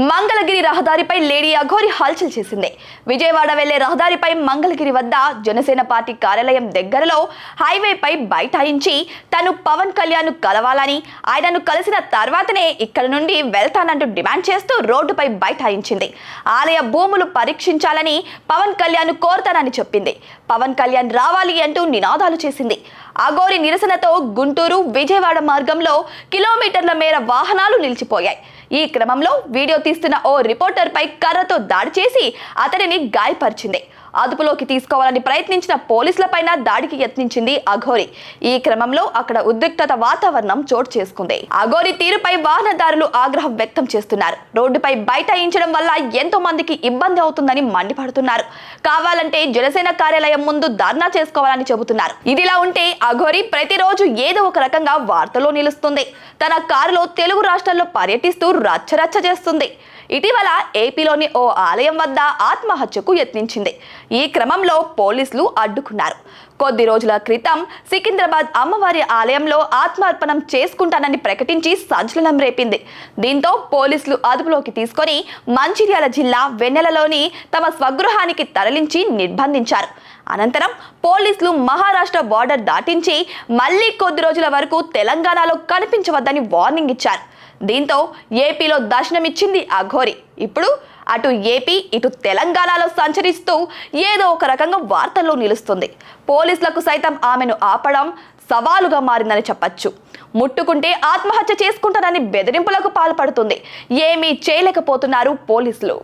మంగళగిరి రహదారిపై లేడీ అఘోరి హల్చల్ చేసింది. విజయవాడ వెళ్లే రహదారిపై మంగళగిరి వద్ద జనసేన పార్టీ కార్యాలయం దగ్గరలో హైవేపై బైఠాయించి తను పవన్ కళ్యాణ్ కలవాలని, ఆయనను కలిసిన తర్వాతనే ఇక్కడ నుండి వెళ్తానంటూ డిమాండ్ చేస్తూ రోడ్డుపై బైఠాయించింది. ఆలయ భూములు పరీక్షించాలని పవన్ కళ్యాణ్ కోరతానని చెప్పింది. పవన్ కళ్యాణ్ రావాలి అంటూ నినాదాలు చేసింది. అఘోరి నిరసనతో గుంటూరు విజయవాడ మార్గంలో కిలోమీటర్ల మేర వాహనాలు నిలిచిపోయాయి. ఈ క్రమంలో వీడియో తీస్తున్న ఓ రిపోర్టర్ పై కర్రతో దాడి చేసి అతడిని గాయపరిచింది. అదుపులోకి తీసుకోవాలని ప్రయత్నించిన పోలీసులపైన దాడికి యత్నించింది అఘోరి. ఈ క్రమంలో అక్కడ ఉద్రిక్తత వాతావరణం చోటు చేసుకుంది. అఘోరి తీరుపై వాహనదారులు ఆగ్రహం వ్యక్తం చేస్తున్నారు. రోడ్డుపై బైఠాయించడం వల్ల ఎంతో మందికి ఇబ్బంది అవుతుందని మండిపడుతున్నారు. కావాలంటే జనసేన కార్యాలయం ముందు ధర్నా చేసుకోవాలని చెబుతున్నారు. ఇదిలా ఉంటే అఘోరి ప్రతిరోజు ఏదో ఒక రకంగా వార్తల్లో నిలుస్తుంది. తన కారులో తెలుగు రాష్ట్రాల్లో పర్యటిస్తూ రచ్చరచ్చ చేస్తుంది. ఇటీవల ఏపీలోని ఓ ఆలయం వద్ద ఆత్మహత్యకు యత్నించింది. ఈ క్రమంలో పోలీసులు అడ్డుకున్నారు. కొద్ది రోజుల క్రితం సికింద్రాబాద్ అమ్మవారి ఆలయంలో ఆత్మార్పణం చేసుకుంటానని ప్రకటించి సంచలనం రేపింది. దీంతో పోలీసులు అదుపులోకి తీసుకొని మంచిర్యాల జిల్లా వెన్నెలలోని తమ స్వగృహానికి తరలించి నిర్బంధించారు. అనంతరం పోలీసులు మహారాష్ట్ర బార్డర్ దాటించి మళ్లీ కొద్ది రోజుల వరకు తెలంగాణలో కనిపించవద్దని వార్నింగ్ ఇచ్చారు. దీంతో ఏపీలో దర్శనమిచ్చింది అఘోరి. ఇప్పుడు అటు ఏపీ ఇటు తెలంగాణలో సంచరిస్తూ ఏదో ఒక రకంగా వార్తల్లో నిలుస్తుంది. పోలీసులకు సైతం ఆమెను ఆపడం సవాలుగా మారిందని చెప్పచ్చు. ముట్టుకుంటే ఆత్మహత్య చేసుకుంటానని బెదిరింపులకు పాల్పడుతుంది. ఏమీ చేయలేకపోతున్నారు పోలీసులు.